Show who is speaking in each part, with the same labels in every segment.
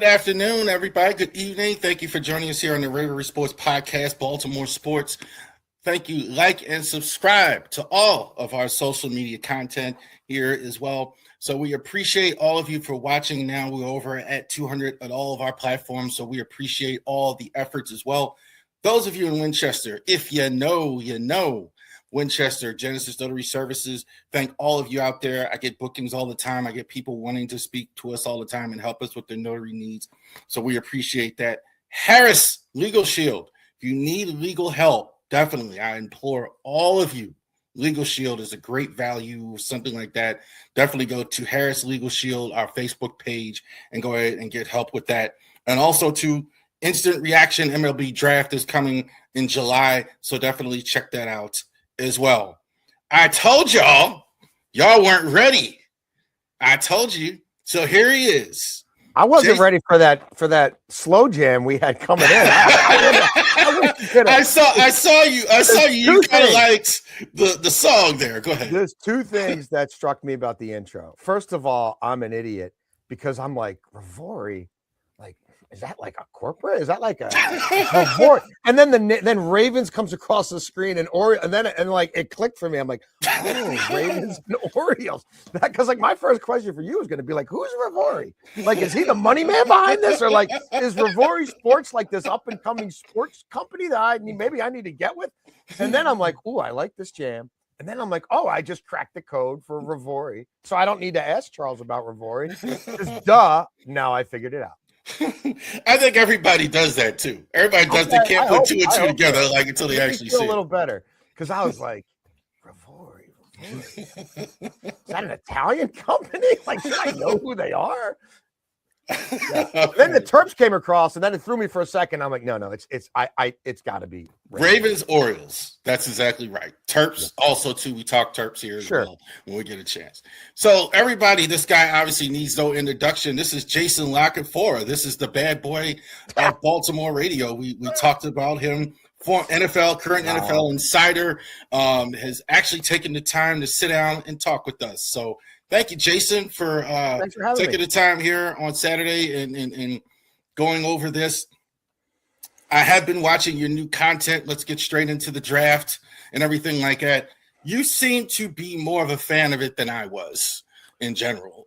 Speaker 1: Good afternoon, everybody. Good evening. Thank you for joining us here on the Ravori Sports podcast, Baltimore Sports. Thank you. Like and subscribe to all of our social media content here as well. So we appreciate all of you for watching. Now we're over at 200 at all of our platforms. So we appreciate all the efforts as well. Those of you in Winchester, if you know Winchester, Genesis Notary Services. Thank all of you out there. I get bookings all the time. I get people wanting to speak to us all the time and help us with their notary needs. So we appreciate that. Harris Legal Shield. If you need legal help, definitely, I implore all of you. Legal Shield is a great value, something like that. Definitely go to Harris Legal Shield, our Facebook page, and go ahead and get help with that. And also to Instant Reaction MLB Draft is coming in July. So definitely check that out as well. I told y'all weren't ready. I told you. So here he is.
Speaker 2: I wasn't ready for that slow jam we had coming in.
Speaker 1: I saw you. You kind of liked the song there. Go ahead.
Speaker 2: There's two things that struck me about the intro. First of all, I'm an idiot because I'm like, Ravori, like, is that like a corporate? Is that like a Ravori? And then Ravens comes across the screen and like it clicked for me. I'm like, oh, Ravens and Orioles. Because like my first question for you is going to be like, who's Ravori? Like, is he the money man behind this, or like is Ravori Sports like this up and coming sports company that maybe I need to get with? And then I'm like, oh, I like this jam. And then I'm like, oh, I just cracked the code for Ravori, so I don't need to ask Charles about Ravori. Duh. Now I figured it out.
Speaker 1: I think everybody does that too. Everybody does. They can't put two and two together like until they actually see
Speaker 2: a little better. Because I was like, Ravori. Is that an Italian company? Like, should I know who they are? Yeah. Okay. Then the Terps came across, and then it threw me for a second. I'm like, no, it's got to be
Speaker 1: Ravens Orioles. That's exactly right. Terps also too. We talk Terps here as well when we get a chance. So everybody, this guy obviously needs no introduction. This is Jason Canfora. This is the bad boy of Baltimore radio. We talked about him. Current NFL insider, has actually taken the time to sit down and talk with us. So thank you, Jason, for taking the time here on Saturday and going over this. I have been watching your new content. Let's get straight into the draft and everything like that. You seem to be more of a fan of it than I was in general.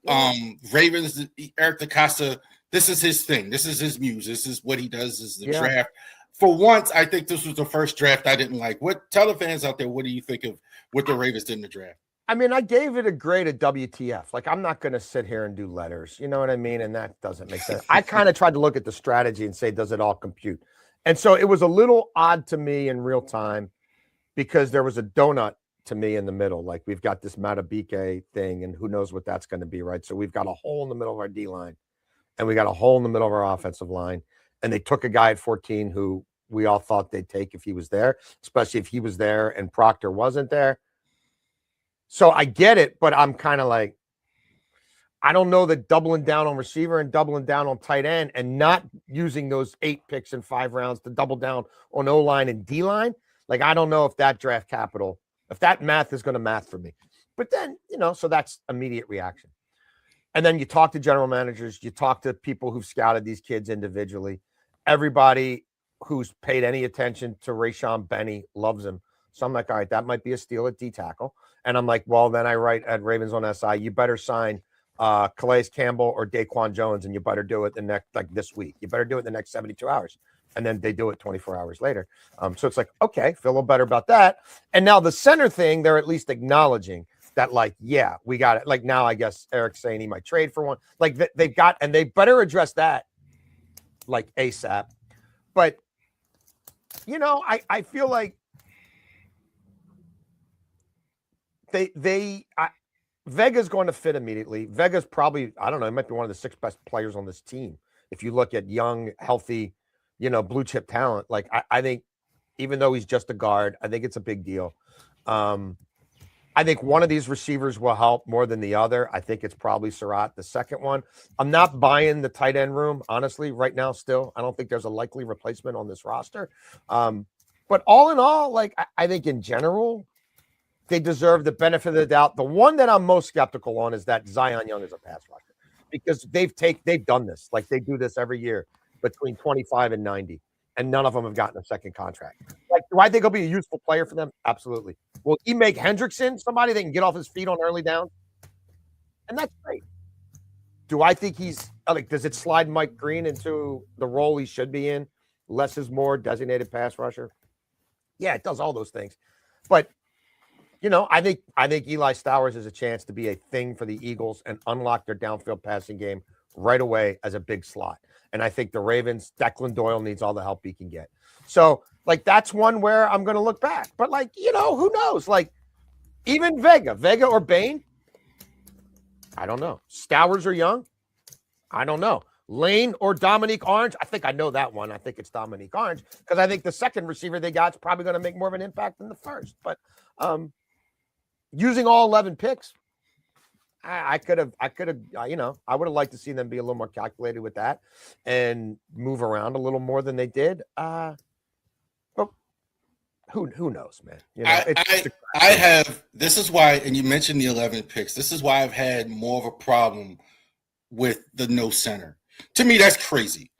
Speaker 1: Ravens, Eric DaCosta, this is his thing. This is his muse. This is what he does, is the draft. For once, I think this was the first draft I didn't like. Tell the fans out there, what do you think of what the Ravens did in the draft?
Speaker 2: I mean, I gave it a grade of WTF. Like, I'm not going to sit here and do letters. You know what I mean? And that doesn't make sense. I kind of tried to look at the strategy and say, does it all compute? And so it was a little odd to me in real time because there was a donut to me in the middle. Like, we've got this Matabike thing, and who knows what that's going to be, right? So we've got a hole in the middle of our D-line, and we got a hole in the middle of our offensive line. And they took a guy at 14 who we all thought they'd take if he was there, especially if he was there and Proctor wasn't there. So I get it, but I'm kind of like, I don't know that doubling down on receiver and doubling down on tight end and not using those 8 picks in 5 rounds to double down on O-line and D-line. Like, I don't know if that draft capital, if that math is going to math for me. But then, so that's immediate reaction. And then you talk to general managers, you talk to people who've scouted these kids individually. Everybody who's paid any attention to Rayshon Benny loves him. So I'm like, all right, that might be a steal at D tackle. And I'm like, well, then I write at Ravens on SI, you better sign Calais Campbell or Daquan Jones, and you better do it this week. You better do it in the next 72 hours. And then they do it 24 hours later. So it's like, okay, feel a little better about that. And now the center thing, they're at least acknowledging that, like, yeah, we got it. Like, now I guess Eric's saying he might trade for one. Like, they've got, and they better address that like ASAP. But, I feel like Vega's going to fit immediately. Vega's probably, I don't know, he might be one of the 6 best players on this team. If you look at young, healthy, blue chip talent, like I think, even though he's just a guard, I think it's a big deal. I think one of these receivers will help more than the other. I think it's probably Surratt, the second one. I'm not buying the tight end room, honestly, right now still. I don't think there's a likely replacement on this roster. But all in all, like, I think in general, they deserve the benefit of the doubt. The one that I'm most skeptical on is that Zion Young is a pass rusher. because they've done this. Like they do this every year between 25 and 90, and none of them have gotten a second contract. Like, do I think he'll be a useful player for them? Absolutely. Will he make Hendrickson somebody that can get off his feet on early downs? And that's great. Do I think he's like, does it slide Mike Green into the role he should be in? Less is more, designated pass rusher. Yeah, it does all those things. But I think Eli Stowers has a chance to be a thing for the Eagles and unlock their downfield passing game right away as a big slot. And I think the Ravens, Declan Doyle needs all the help he can get. So, like, that's one where I'm going to look back. But, like, who knows? Like, even Vega or Bain, I don't know. Stowers or Young, I don't know. Lane or Dominique Orange, I think I know that one. I think it's Dominique Orange because I think the second receiver they got is probably going to make more of an impact than the first. But using all 11 picks, I would have liked to see them be a little more calculated with that and move around a little more than they did. But who knows, man?
Speaker 1: This is why, and you mentioned the 11 picks. This is why I've had more of a problem with the no center. To me, that's crazy.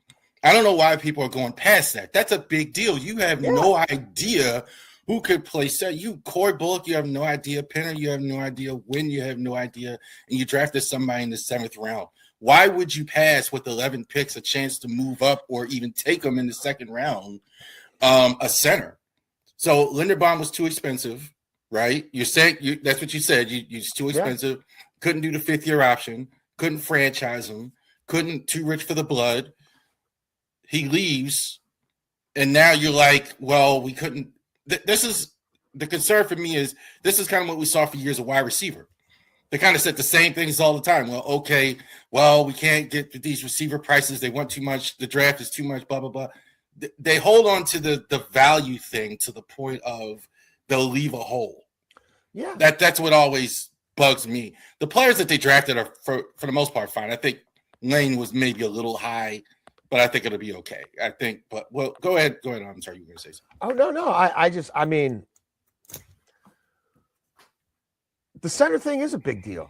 Speaker 1: I don't know why people are going past that. That's a big deal. You have no idea who could play center. You, Corey Bullock, you have no idea. Penner, you have no idea. Wynn, you have no idea. And you drafted somebody in the 7th round. Why would you pass with 11 picks a chance to move up or even take them in the 2nd round, a center? So Linderbaum was too expensive, right? You're saying that's what you said. You're too expensive. Yeah. Couldn't do the 5th-year option. Couldn't franchise him. Couldn't, too rich for the blood. He leaves, and now you're like, well, we couldn't. This is the concern for me is this is kind of what we saw for years of wide receiver. They kind of said the same things all the time. Well, okay, we can't get these receiver prices. They want too much. The draft is too much, blah, blah, blah. They hold on to the value thing to the point of they'll leave a hole.
Speaker 2: Yeah.
Speaker 1: That's what always bugs me. The players that they drafted are, for the most part, fine. I think Lane was maybe a little high, but I think it'll be okay. I think, but well, go ahead. I'm sorry, you were going to say something.
Speaker 2: Oh, no. I mean, the center thing is a big deal.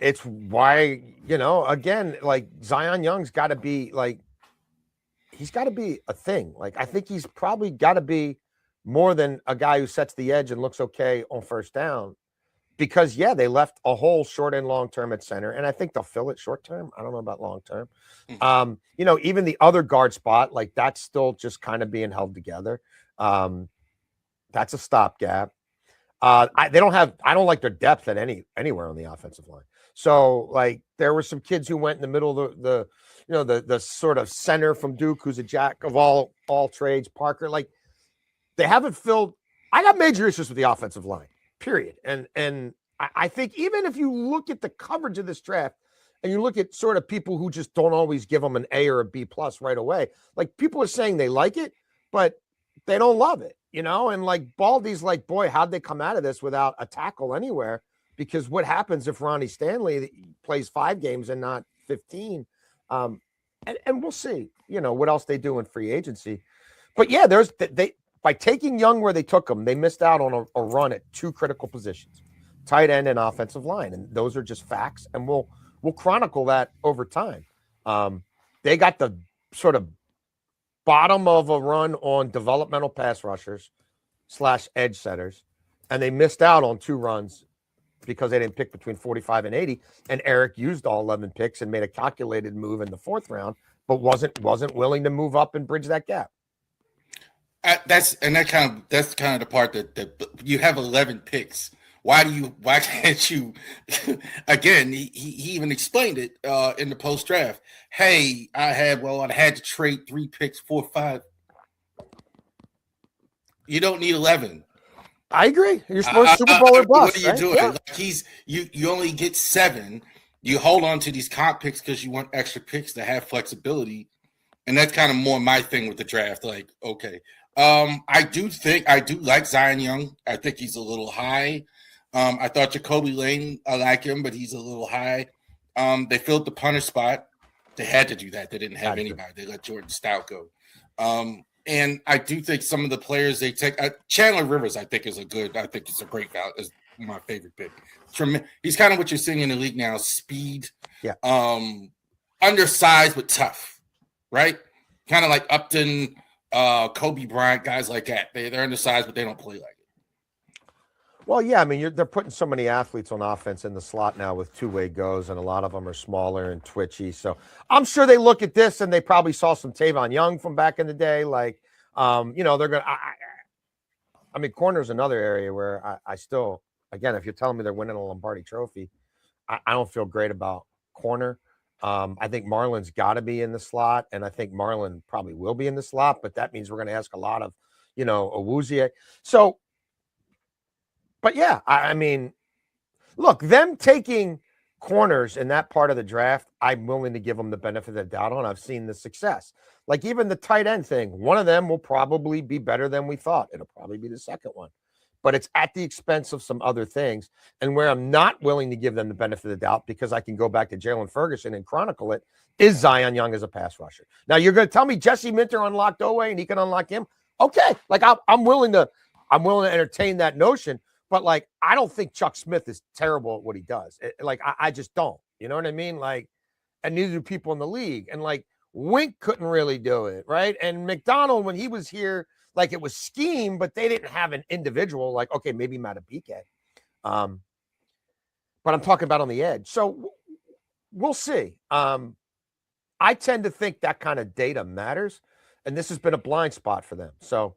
Speaker 2: It's why, again, like Zion Young's got to be like, he's got to be a thing. Like, I think he's probably got to be more than a guy who sets the edge and looks okay on first down. Because, they left a hole short and long term at center, and I think they'll fill it short term. I don't know about long term. Even the other guard spot, like that's still just kind of being held together. That's a stopgap. I don't like their depth at anywhere on the offensive line. So, like, there were some kids who went in the middle of the sort of center from Duke, who's a jack of all trades, Parker. Like, they haven't filled. I got major issues with the offensive line. Period. And I think even if you look at the coverage of this draft and you look at sort of people who just don't always give them an A or a B plus right away, like people are saying they like it, but they don't love it, and like Baldy's like, boy, how'd they come out of this without a tackle anywhere? Because what happens if Ronnie Stanley plays 5 games and not 15? And we'll see, what else they do in free agency. But by taking Young where they took him, they missed out on a run at 2 critical positions, tight end and offensive line. And those are just facts. And we'll chronicle that over time. They got the sort of bottom of a run on developmental pass rushers / edge setters. And they missed out on 2 runs because they didn't pick between 45 and 80. And Eric used all 11 picks and made a calculated move in the 4th round, but wasn't willing to move up and bridge that gap.
Speaker 1: That's kind of the part that you have 11 picks. Why can't you? Again, he even explained it in the post draft. Hey, I had to trade 3 picks, 4, 5. You don't need 11.
Speaker 2: I agree. You're supposed to Super Bowl or bust.
Speaker 1: What are you doing? Yeah. Like you only get 7. You hold on to these comp picks because you want extra picks to have flexibility, and that's kind of more my thing with the draft. Like, okay. I do like Zion Young. I think he's a little high. I thought Jacoby Lane, I like him, but he's a little high. They filled the punter spot. They had to do that. They didn't have anybody. They let Jordan Stout go. And I do think some of the players they take, Chandler Rivers, I think it's a great value. my favorite pick. He's kind of what you're seeing in the league now: speed, undersized but tough, right? Kind of like Upton, Kobe Bryant, guys like that. They're undersized, but they don't play like it.
Speaker 2: Well, yeah, I mean, they're putting so many athletes on offense in the slot now with two-way goes, and a lot of them are smaller and twitchy. So I'm sure they look at this and they probably saw some Tavon Young from back in the day. Like, they're going to – I mean, corner is another area where I still – again, if you're telling me they're winning a Lombardi trophy, I don't feel great about corner. I think Marlon's got to be in the slot, and I think Marlon probably will be in the slot, but that means we're going to ask a lot of, Awuzie. So – but yeah, I mean, look, them taking corners in that part of the draft, I'm willing to give them the benefit of the doubt on. I've seen the success. Like even the tight end thing, one of them will probably be better than we thought. It'll probably be the second one. But it's at the expense of some other things. And where I'm not willing to give them the benefit of the doubt, because I can go back to Jalen Ferguson and chronicle it, is Zion Young as a pass rusher. Now, you're going to tell me Jesse Minter unlocked Owe and he can unlock him? Okay. Like I'm willing to entertain that notion. But, like, I don't think Chuck Smith is terrible at what he does. I just don't. You know what I mean? Like, and neither do people in the league. And, like, Wink couldn't really do it, right? And McDonald, when he was here, like, it was scheme, but they didn't have an individual. Like, okay, maybe Matabike. But I'm talking about on the edge. So we'll see. I tend to think that kind of data matters. And this has been a blind spot for them. So.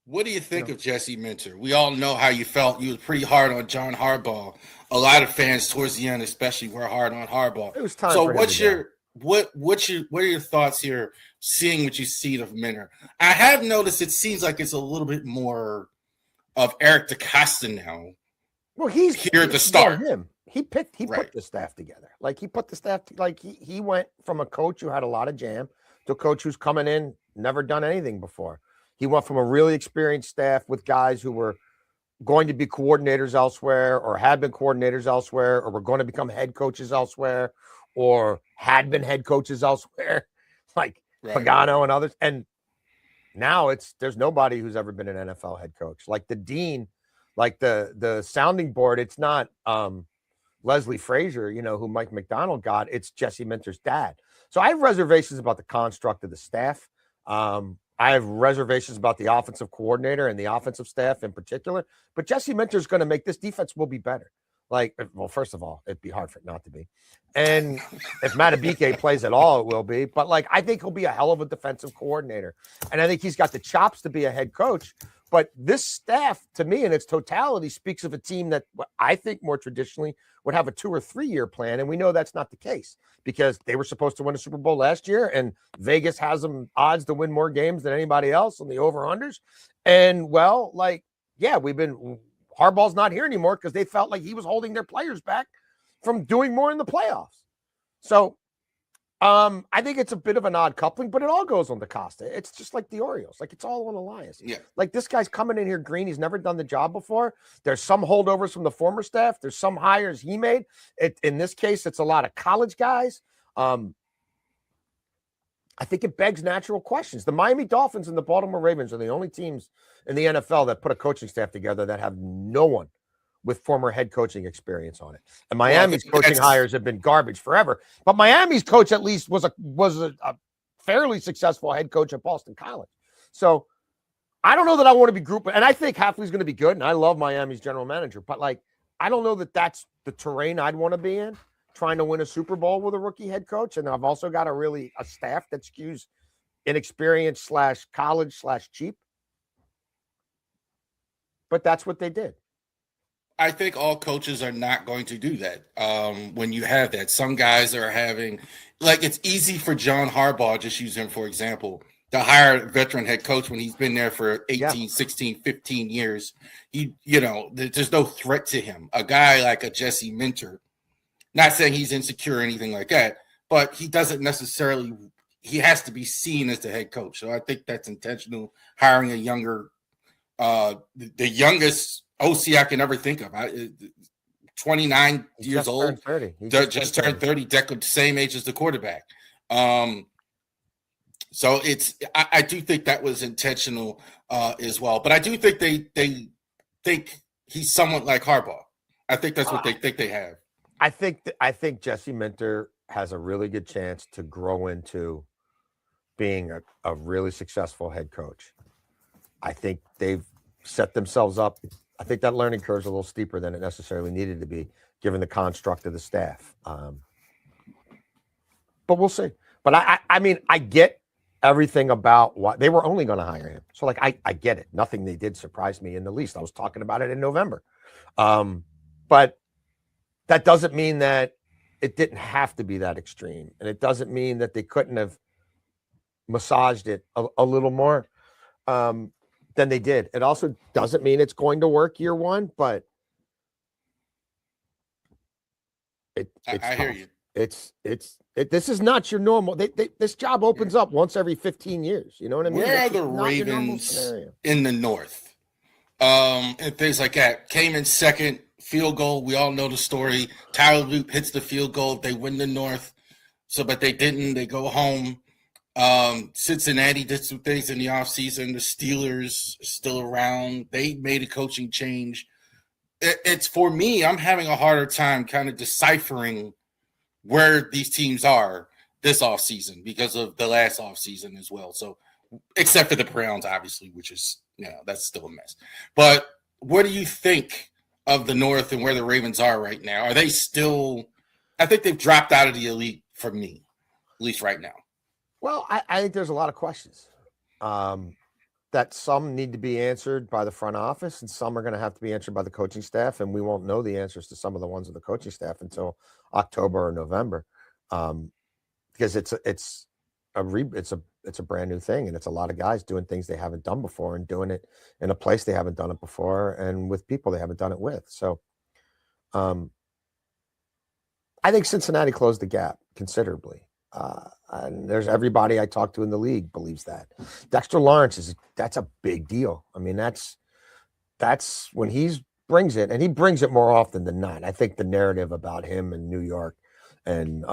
Speaker 1: What do you think of Jesse Minter? We all know how you felt. You were pretty hard on John Harbaugh. A lot of fans towards the end, especially, were hard on Harbaugh.
Speaker 2: It was time.
Speaker 1: So, what are your thoughts here? Seeing what you see of Minter, I have noticed it seems like it's a little bit more of Eric DeCosta now.
Speaker 2: Well, he's
Speaker 1: here at the start.
Speaker 2: He put the staff together. Like he put the staff. He went from a coach who had a lot of jam to a coach who's coming in, never done anything before. He went from a really experienced staff with guys who were going to be coordinators elsewhere or had been coordinators elsewhere or were going to become head coaches elsewhere or had been head coaches elsewhere, like Pagano and others. And now there's nobody who's ever been an NFL head coach. Like the dean, like the sounding board, it's not Leslie Frazier, who Mike McDonald got. It's Jesse Minter's dad. So I have reservations about the construct of the staff. I have reservations about the offensive coordinator and the offensive staff in particular. But Jesse Minter is going to make this defense will be better. Like, well, first of all, it'd be hard for it not to be. And if Matabike plays at all, it will be. But, like, I think he'll be a hell of a defensive coordinator. And I think he's got the chops to be a head coach. But this staff, to me, in its totality, speaks of a team that I think more traditionally would have a 2 or 3 year plan. And we know that's not the case because they were supposed to win a Super Bowl last year. And Vegas has them odds to win more games than anybody else on the over-unders. And, well, like, yeah, Harbaugh's not here anymore because they felt like he was holding their players back from doing more in the playoffs. So I think it's a bit of an odd coupling, but it all goes on DeCosta. It's just like the Orioles. Like, it's all on Elias.
Speaker 1: Yeah. Like,
Speaker 2: this guy's coming in here green. He's never done the job before. There's some holdovers from the former staff. There's some hires he made. In this case, it's a lot of college guys. I think it begs natural questions. The Miami Dolphins and the Baltimore Ravens are the only teams in the NFL that put a coaching staff together that have no one with former head coaching experience on it. And Miami's coaching hires have been garbage forever. But Miami's coach at least was a fairly successful head coach at Boston College. So I don't know that I want to be grouping. And I think Hafley's going to be good. And I love Miami's general manager. But, like, I don't know that that's the terrain I'd want to be in, trying to win a Super Bowl with a rookie head coach. And I've also got a staff that skews inexperienced / college / cheap. But that's what they did.
Speaker 1: I think all coaches are not going to do that. When you have that, some guys are having, like, it's easy for John Harbaugh, just use him for example, to hire a veteran head coach when he's been there for 18, 16, 15 years. There's no threat to him. A guy like a Jesse Minter, not saying he's insecure or anything like that, but he doesn't necessarily, he has to be seen as the head coach. So I think that's intentional, hiring a younger, the youngest OC I can ever think of. 29 years old. Just turned 30, the same age as the quarterback. So I do think that was intentional as well. But I do think they think he's somewhat like Harbaugh. I think that's what they think they have.
Speaker 2: I think Jesse Minter has a really good chance to grow into being a really successful head coach. I think they've set themselves up. I think that learning curve is a little steeper than it necessarily needed to be, given the construct of the staff. But we'll see. But I mean, I get everything about why they were only going to hire him. So, like, I get it. Nothing they did surprised me in the least. I was talking about it in November. But that doesn't mean that it didn't have to be that extreme. And it doesn't mean that they couldn't have massaged it a little more than they did. It also doesn't mean it's going to work year one, but
Speaker 1: I hear you.
Speaker 2: This is not your normal. This job opens up once every 15 years. You know what I mean?
Speaker 1: Where are the Ravens in the North? And things like that. Came in second, field goal. We all know the story. Tyler Loop hits the field goal. They win the North. But they didn't. They go home. Cincinnati did some things in the offseason. The Steelers are still around. They made a coaching change. It's for me, I'm having a harder time kind of deciphering where these teams are this offseason because of the last offseason as well. So, except for the Browns, obviously, which is, that's still a mess. But what do you think of the North and where the Ravens are right now? Are they still – I think they've dropped out of the elite for me, at least right now.
Speaker 2: Well, I think there's a lot of questions that some need to be answered by the front office and some are going to have to be answered by the coaching staff. And we won't know the answers to some of the ones of the coaching staff until October or November, because it's a brand new thing. And it's a lot of guys doing things they haven't done before and doing it in a place they haven't done it before and with people they haven't done it with. So I think Cincinnati closed the gap considerably. And there's everybody I talk to in the league believes that. Dexter Lawrence that's a big deal. I mean, that's when he brings it, and he brings it more often than not. I think the narrative about him in New York and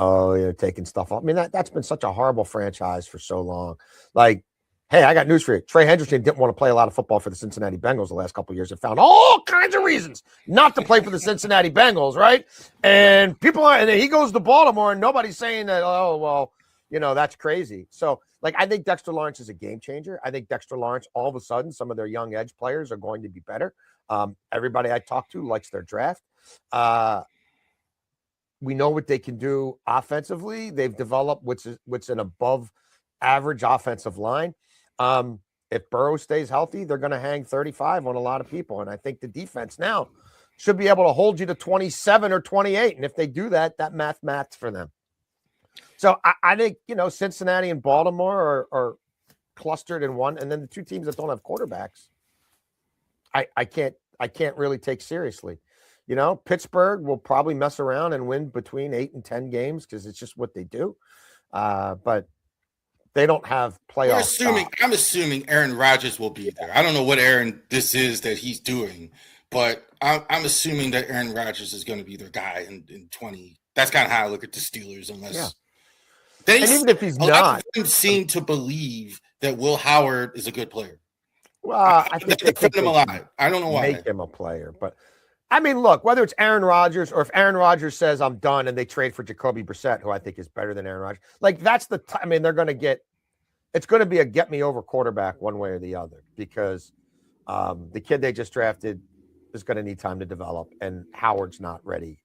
Speaker 2: taking stuff off. I mean, that's been such a horrible franchise for so long. Like, hey, I got news for you. Trey Hendrickson didn't want to play a lot of football for the Cincinnati Bengals the last couple of years and found all kinds of reasons not to play for the Cincinnati Bengals, right? And and then he goes to Baltimore and nobody's saying that, oh, well, that's crazy. So, like, I think Dexter Lawrence is a game changer. I think Dexter Lawrence, all of a sudden, some of their young edge players are going to be better. Everybody I talk to likes their draft. We know what they can do offensively. They've developed what's an above average offensive line. If Burrow stays healthy, they're going to hang 35 on a lot of people. And I think the defense now should be able to hold you to 27 or 28. And if they do that, that maths for them. So I think, Cincinnati and Baltimore are clustered in one. And then the two teams that don't have quarterbacks, I can't really take seriously. Pittsburgh will probably mess around and win between 8 and 10 games because it's just what they do. But they don't have playoff.
Speaker 1: I'm assuming Aaron Rodgers will be there. I don't know what Aaron this is that he's doing, but I'm assuming that Aaron Rodgers is going to be their guy in 20. That's kind of how I look at the Steelers, unless
Speaker 2: and even if he's not,
Speaker 1: lot of them seem to believe that Will Howard is a good player.
Speaker 2: Well, I think they keep
Speaker 1: him alive. I don't know why.
Speaker 2: Make him a player, but I mean, look, whether it's Aaron Rodgers or if Aaron Rodgers says I'm done and they trade for Jacoby Brissett, who I think is better than Aaron Rodgers, like that's they're going to get. It's going to be a get me over quarterback one way or the other because the kid they just drafted is going to need time to develop, and Howard's not ready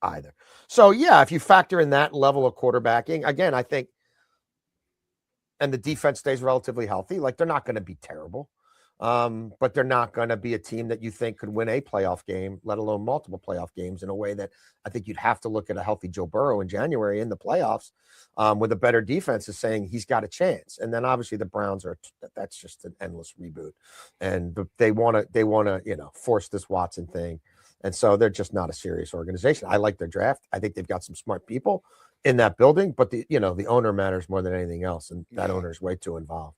Speaker 2: either. So, yeah, if you factor in that level of quarterbacking, again, I think, and the defense stays relatively healthy, like they're not going to be terrible, but they're not going to be a team that you think could win a playoff game, let alone multiple playoff games in a way that I think you'd have to look at a healthy Joe Burrow in January in the playoffs with a better defense is saying he's got a chance. And then obviously the Browns that's just an endless reboot. And they want to, force this Watson thing. And so they're just not a serious organization. I like their draft. I think they've got some smart people in that building, but the owner matters more than anything else. And that owner is way too involved.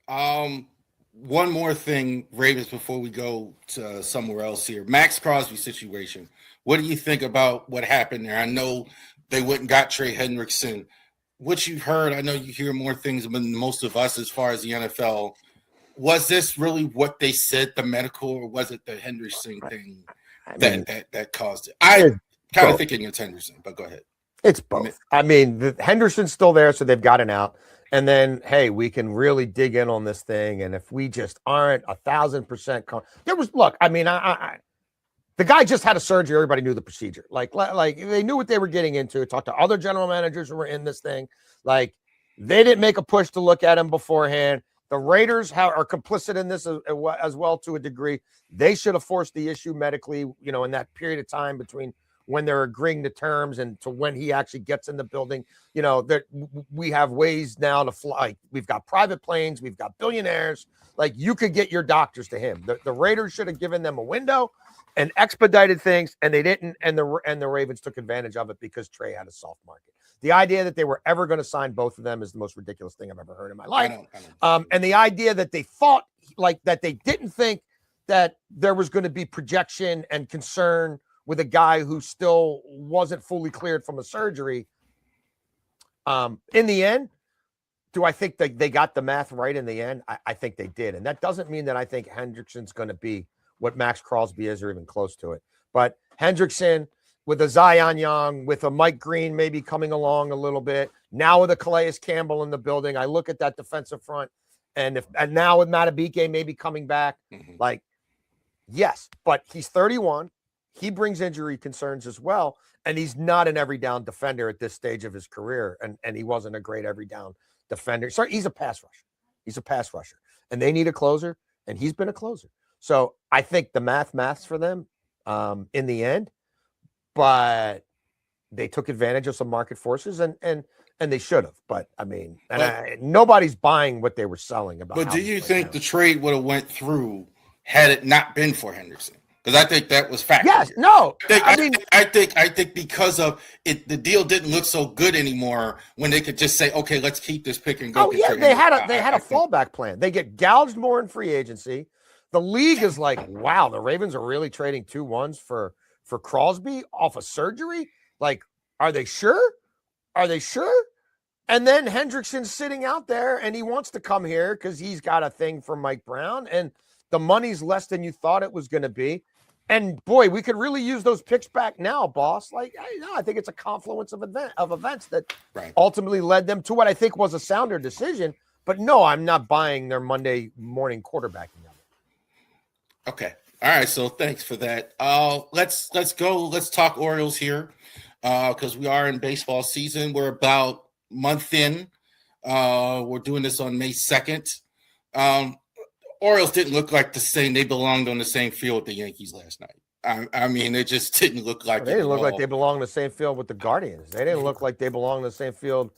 Speaker 1: One more thing, Ravens, before we go to somewhere else here. Max Crosby situation. What do you think about what happened there? I know they went and got Trey Hendrickson. What you've heard, I know you hear more things than most of us as far as the NFL. was this really what they said, the medical, or was it the Henderson thing that caused it? I kind of thinking it's Henderson, but go ahead.
Speaker 2: It's both. I mean, the Henderson's still there, so they've got it out. And then, hey, we can really dig in on this thing. And if we just aren't 1,000%, the guy just had a surgery. Everybody knew the procedure. Like they knew what they were getting into. Talked to other general managers who were in this thing. Like, they didn't make a push to look at him beforehand. The Raiders are complicit in this as well to a degree. They should have forced the issue medically, in that period of time between when they're agreeing to terms and to when he actually gets in the building. We have ways now to fly. We've got private planes. We've got billionaires. Like, you could get your doctors to him. The Raiders should have given them a window and expedited things, and they didn't. And the Ravens took advantage of it because Trey had a soft market. The idea that they were ever going to sign both of them is the most ridiculous thing I've ever heard in my life. And the idea that they thought, that they didn't think that there was going to be projection and concern with a guy who still wasn't fully cleared from a surgery. In the end, do I think that they got the math right in the end? I think they did. And that doesn't mean that I think Hendrickson's going to be what Max Crosby is or even close to it. But Hendrickson, with a Zion Young, with a Mike Green maybe coming along a little bit, now with a Calais Campbell in the building, I look at that defensive front, and now with Matabike maybe coming back, yes, but he's 31. He brings injury concerns as well, and he's not an every down defender at this stage of his career, and he wasn't a great every down defender. Sorry, he's a pass rusher. And they need a closer, and he's been a closer. So I think the maths for them in the end, but they took advantage of some market forces, and they should have. But I mean, nobody's buying what they were selling about.
Speaker 1: But do you think the trade would have went through had it not been for Henderson? Because I think that was fact.
Speaker 2: Yes, no.
Speaker 1: I think because of it, the deal didn't look so good anymore when they could just say, okay, let's keep this pick and go.
Speaker 2: Oh yeah, they had a fallback plan. They get gouged more in free agency. The league is like, wow, the Ravens are really trading 2-1s for Crosby off of surgery. Like, are they sure? And then Hendrickson's sitting out there, and he wants to come here because he's got a thing for Mike Brown, and the money's less than you thought it was going to be. And boy, we could really use those picks back now, boss. Like, I think it's a confluence of events that ultimately led them to what I think was a sounder decision. But no, I'm not buying their Monday morning quarterbacking of it.
Speaker 1: Okay. All right. So thanks for that. Let's go. Let's talk Orioles here because we are in baseball season. We're about a month in. We're doing this on May 2nd. Orioles didn't look like the same. They belonged on the same field with the Yankees last night. I mean, it just didn't look like
Speaker 2: they didn't look like they belonged in the same field with the Guardians. They didn't look like they belonged in the same field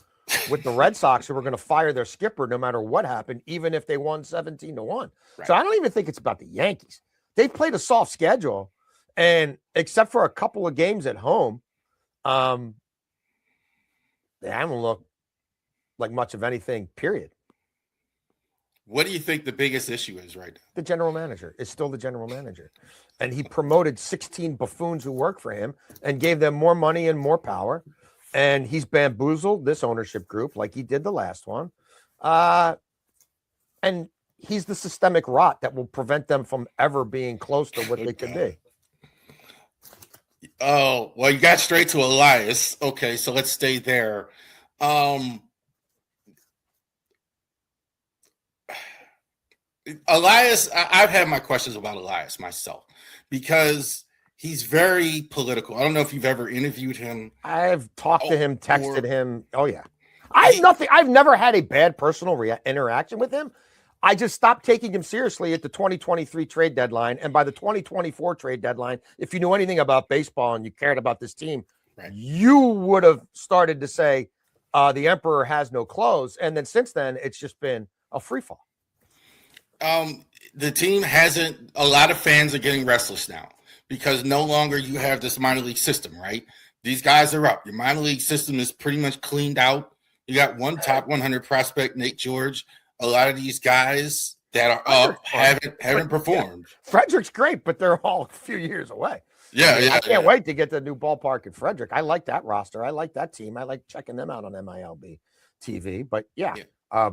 Speaker 2: with the Red Sox, who were going to fire their skipper no matter what happened, even if they won 17-1. Right. So I don't even think it's about the Yankees. They played a soft schedule, and except for a couple of games at home, they haven't looked like much of anything, period.
Speaker 1: What do you think the biggest issue is right now?
Speaker 2: The general manager is still the general manager. And he promoted 16 buffoons who work for him and gave them more money and more power. And he's bamboozled this ownership group like he did the last one. And he's the systemic rot that will prevent them from ever being close to what they could be.
Speaker 1: Oh, well, you got straight to Elias. Okay, so let's stay there. Elias, I've had my questions about Elias myself because he's very political. I don't know if you've ever interviewed him.
Speaker 2: I've talked to him, texted him. Oh, yeah. I've never had a bad personal interaction with him. I just stopped taking him seriously at the 2023 trade deadline. And by the 2024 trade deadline, if you knew anything about baseball and you cared about this team, you would have started to say the emperor has no clothes. And then since then, it's just been a free fall.
Speaker 1: The team hasn't. A lot of fans are getting restless now because no longer you have this minor league system, right? These guys are up. Your minor league system is pretty much cleaned out. You got one top 100 prospect, Nate George. A lot of these guys that are up haven't performed.
Speaker 2: Yeah. Frederick's great, but they're all a few years away. I can't wait to get the new ballpark at Frederick. I like that roster. I like that team. I like checking them out on MILB TV. But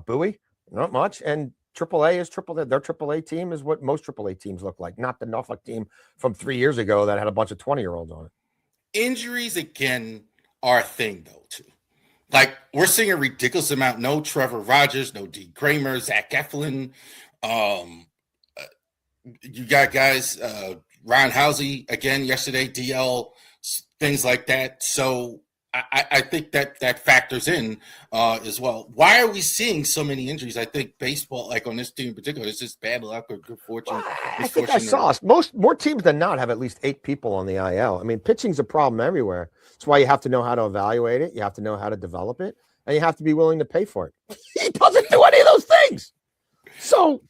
Speaker 2: Bowie, not much. And AAA is their AAA team is what most AAA teams look like, not the Norfolk team from 3 years ago that had a bunch of 20-year-olds on it.
Speaker 1: Injuries again are a thing though too. Like we're seeing a ridiculous amount. No Trevor Rogers, no D. Kramer, Zach Eflin. You got guys, Ron Housey again yesterday, DL, things like that. So I think that factors in as well. Why are we seeing so many injuries? I think baseball, like on this team in particular, it's just bad luck or good fortune.
Speaker 2: Well, I think I saw more teams than not have at least 8 people on the IL. I mean, pitching's a problem everywhere. That's why you have to know how to evaluate it. You have to know how to develop it, and you have to be willing to pay for it. He doesn't do any of those things. So,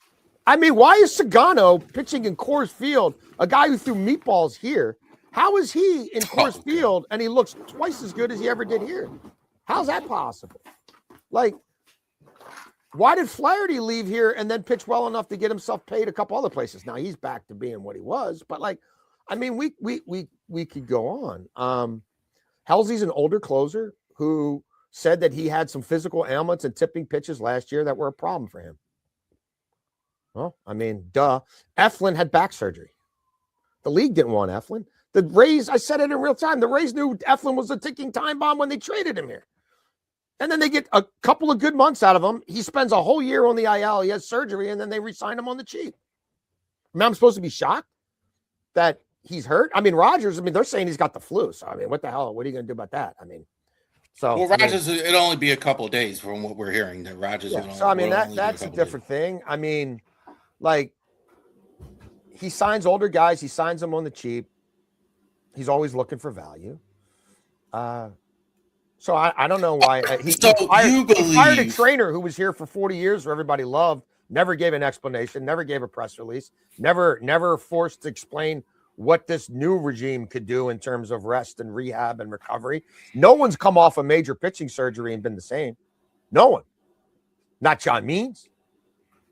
Speaker 2: I mean, why is Sagano pitching in Coors Field, a guy who threw meatballs here? How is he in Coors Field and he looks twice as good as he ever did here? How's that possible? Like, why did Flaherty leave here and then pitch well enough to get himself paid a couple other places? Now he's back to being what he was, but like, I mean, we could go on. Halsey's an older closer who said that he had some physical ailments and tipping pitches last year that were a problem for him. Well, I mean, duh. Eflin had back surgery. The league didn't want Eflin. The Rays, I said it in real time, the Rays knew Eflin was a ticking time bomb when they traded him here. And then they get a couple of good months out of him. He spends a whole year on the IL. He has surgery, and then they re-sign him on the cheap. I mean, I'm supposed to be shocked that he's hurt. I mean, Rogers, they're saying he's got the flu. So, I mean, what the hell? What are you going to do about that? I mean, so.
Speaker 1: Well, Rogers, it'll only be a couple of days from what we're hearing that Rogers.
Speaker 2: Yeah, so, I mean, that's a different thing. I mean, like, he signs older guys. He signs them on the cheap. He's always looking for value. So I don't know why. He fired a trainer who was here for 40 years, who everybody loved, never gave an explanation, never gave a press release, never forced to explain what this new regime could do in terms of rest and rehab and recovery. No one's come off a major pitching surgery and been the same. No one. Not John Means.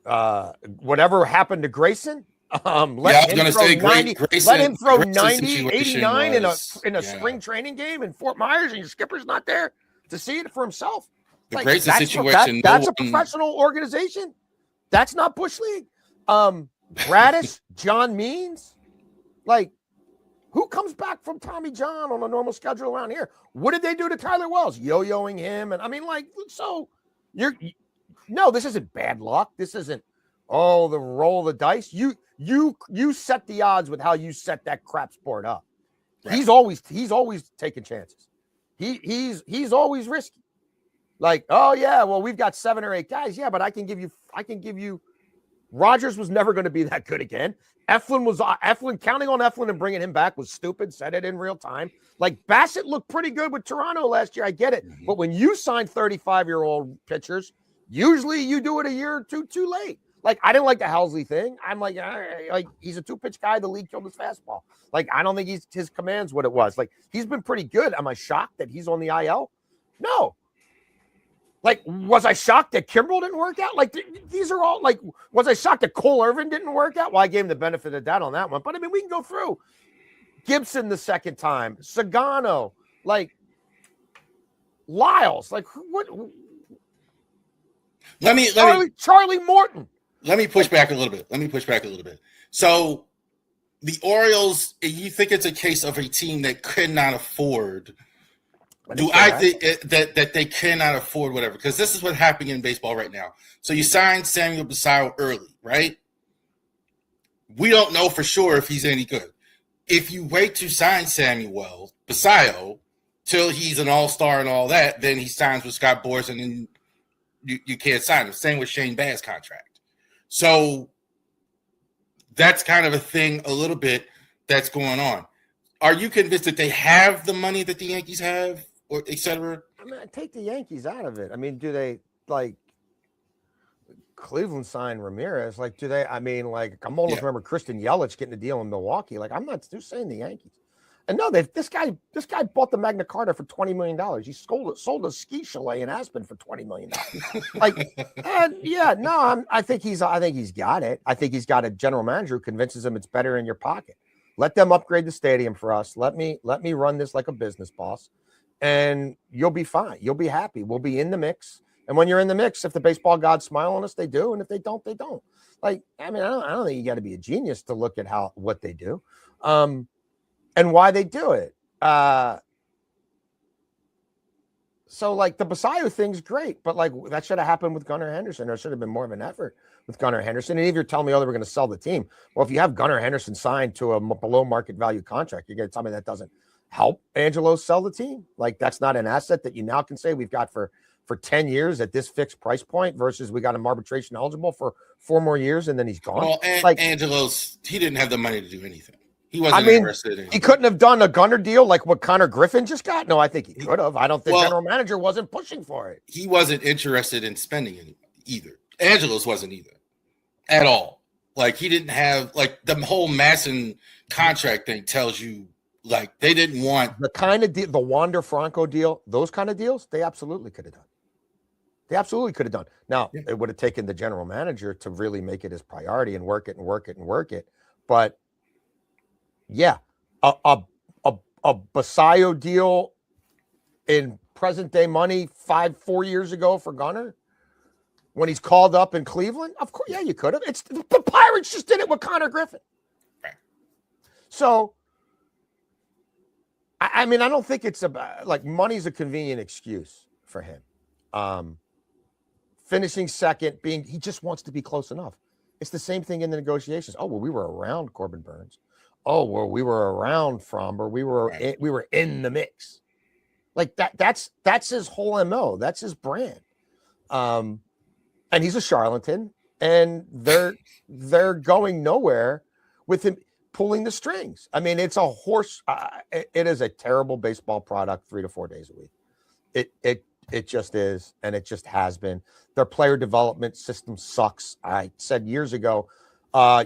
Speaker 2: Whatever happened to Grayson. Let him throw 90, 89 in a spring training game in Fort Myers, and your skipper's not there to see it for himself.
Speaker 1: The Grayson situation.
Speaker 2: That's a professional organization. That's not Bush League. Radis, John Means, like, who comes back from Tommy John on a normal schedule around here? What did they do to Tyler Wells? Yo-yoing him, and I mean, like, so no, this isn't bad luck. This isn't the roll of the dice. You set the odds with how you set that crap sport up. Right. He's always taking chances. He's always risky. Like, oh yeah, well, we've got 7 or 8 guys. Yeah, but I can give you Rogers was never going to be that good again. Eflin, counting on Eflin and bringing him back was stupid. Said it in real time. Like, Bassett looked pretty good with Toronto last year. I get it. Mm-hmm. But when you sign 35-year-old pitchers, usually you do it a year or two too late. Like, I didn't like the Halsey thing. I'm like he's a 2-pitch guy. The league killed his fastball. Like, I don't think his command's what it was. Like, he's been pretty good. Am I shocked that he's on the IL? No. Like, was I shocked that Kimbrel didn't work out? Like, these are all, like, was I shocked that Cole Irvin didn't work out? Well, I gave him the benefit of the doubt on that one. But, I mean, we can go through. Gibson the second time. Sagano. Like, Lyles. Like, what? Charlie Morton.
Speaker 1: Let me push back a little bit. So the Orioles, you think it's a case of a team that could not afford? Do I think that they cannot afford whatever? Because this is what's happening in baseball right now. So you signed Samuel Basallo early, right? We don't know for sure if he's any good. If you wait to sign Samuel Basallo till he's an all-star and all that, then he signs with Scott Boras and then you can't sign him. Same with Shane Bass's contract. So that's kind of a thing a little bit that's going on. Are you convinced that they have the money that the Yankees have, or et cetera?
Speaker 2: I mean, take the Yankees out of it. I mean, do they, like, Cleveland signed Ramirez? Like, do they, I mean, like, I'm almost remember Christian Yelich getting a deal in Milwaukee. Like, I'm not still saying the Yankees. And no, this guy bought the Magna Carta for $20 million. He sold a ski chalet in Aspen for $20 million. Like, I think he's got it. I think he's got a general manager who convinces him it's better in your pocket. Let them upgrade the stadium for us. Let me run this like a business boss, and you'll be fine. You'll be happy. We'll be in the mix, And when you're in the mix, if the baseball gods smile on us, they do. And if they don't, they don't. Like, I mean, I don't think you got to be a genius to look at what they do, and why they do it. So like the Basayo thing's great, but like that should have happened with Gunnar Henderson. There should have been more of an effort with Gunnar Henderson. And if you're telling me, oh, we're going to sell the team. Well, if you have Gunnar Henderson signed to a below market value contract, you're going to tell me that doesn't help Angelo sell the team. Like that's not an asset that you now can say we've got for 10 years at this fixed price point versus we got him arbitration eligible for 4 more years and then he's gone.
Speaker 1: Well,
Speaker 2: like
Speaker 1: Angelo's, he didn't have the money to do anything. He wasn't interested in.
Speaker 2: He couldn't have done a Gunnar deal like what Connor Griffin just got. No, I think he could have. I don't think general manager wasn't pushing for it.
Speaker 1: He wasn't interested in spending it either. Angelo's wasn't either at all. Like he didn't have like the whole Masson contract thing tells you like they didn't want
Speaker 2: the kind of deal, the Wander Franco deal, those kind of deals. They absolutely could have done. They absolutely could have done. Now it would have taken the general manager to really make it his priority and work it. But yeah, a Basayo deal in present day money 4 years ago for Gunnar when he's called up in Cleveland. Of course, yeah, you could have. It's the Pirates just did it with Connor Griffin.
Speaker 1: Right.
Speaker 2: So, I mean, I don't think it's about like money's a convenient excuse for him. Finishing second, he just wants to be close enough. It's the same thing in the negotiations. Oh, well, we were around Corbin Burns. Oh, well, we were around Fromber. We were in the mix. Like that's his whole MO. That's his brand. And he's a charlatan, and they're going nowhere with him pulling the strings. I mean, it's a horse. It is a terrible baseball product 3 to 4 days a week. It just is, and it just has been. Their player development system sucks. I said years ago,